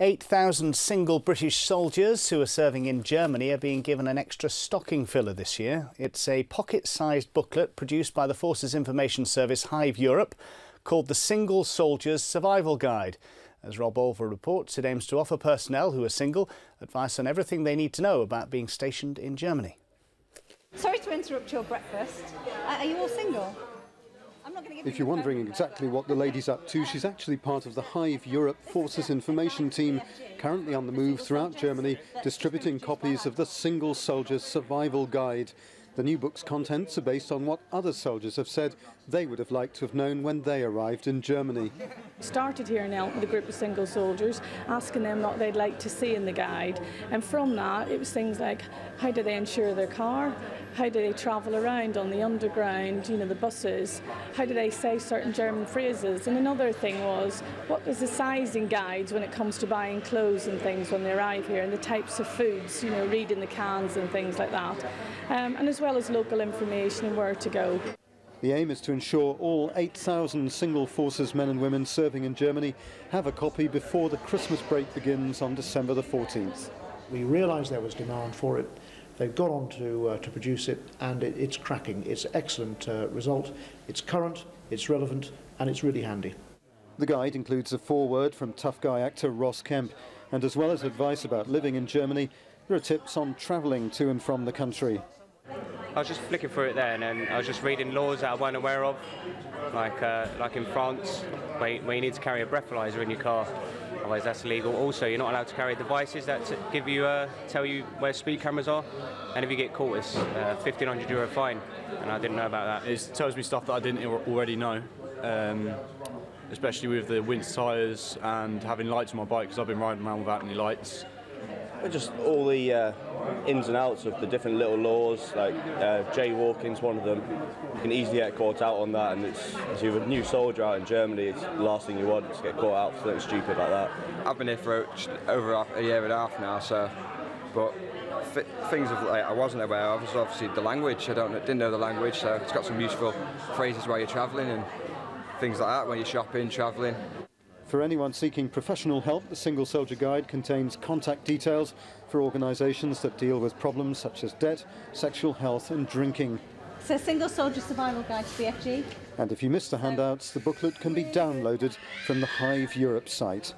8,000 single British soldiers who are serving in Germany are being given an extra stocking filler this year. It's a pocket-sized booklet produced by the Forces Information Service HIVE Europe called the Single Soldier's Survival Guide. As Rob Olver reports, it aims to offer personnel who are single advice on everything they need to know about being stationed in Germany. Sorry to interrupt your breakfast. Are you all single? If you're wondering exactly what the lady's up to, she's actually part of the HIVE Europe Forces Information Team, currently on the move throughout Germany, distributing copies of the Single Soldier's Survival Guide. The new book's contents are based on what other soldiers have said they would have liked to have known when they arrived in Germany. Started here in Elton with a group of single soldiers, asking them what they'd like to see in the guide, and from that it was things like how do they insure their car, how do they travel around on the underground, the buses, how do they say certain German phrases, and another thing was what is the sizing guides when it comes to buying clothes and things when they arrive here, and the types of foods, reading the cans and things like that, and as well as local information and where to go. The aim is to ensure all 8,000 single forces men and women serving in Germany have a copy before the Christmas break begins on December the 14th. We realised there was demand for it. They've got on to produce it, and it's cracking. It's an excellent result. It's current, it's relevant, and it's really handy. The guide includes a foreword from tough guy actor Ross Kemp, and as well as advice about living in Germany, there are tips on travelling to and from the country. I was just flicking through it there, and then I was just reading laws that I wasn't aware of, like in France, where you need to carry a breathalyzer in your car, otherwise that's illegal. Also, you're not allowed to carry devices that give you, tell you where speed cameras are, and if you get caught, it's a €1,500 fine, and I didn't know about that. It tells me stuff that I didn't already know, especially with the winter tyres and having lights on my bike, because I've been riding around without any lights. Just all the ins and outs of the different little laws, like jaywalking's one of them. You can easily get caught out on that, and if you're a new soldier out in Germany, it's the last thing you want is to get caught out for something stupid like that. I've been here for over a year and a half now, but things I wasn't aware of was obviously the language. Didn't know the language, so it's got some useful phrases while you're travelling and things like that when you're shopping, travelling. For anyone seeking professional help, the Single Soldier Guide contains contact details for organisations that deal with problems such as debt, sexual health and drinking. So Single Soldier Survival Guide to BFG. And if you miss the handouts, the booklet can be downloaded from the HIVE Europe site.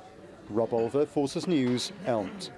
Rob Olver, Forces News, Elmt.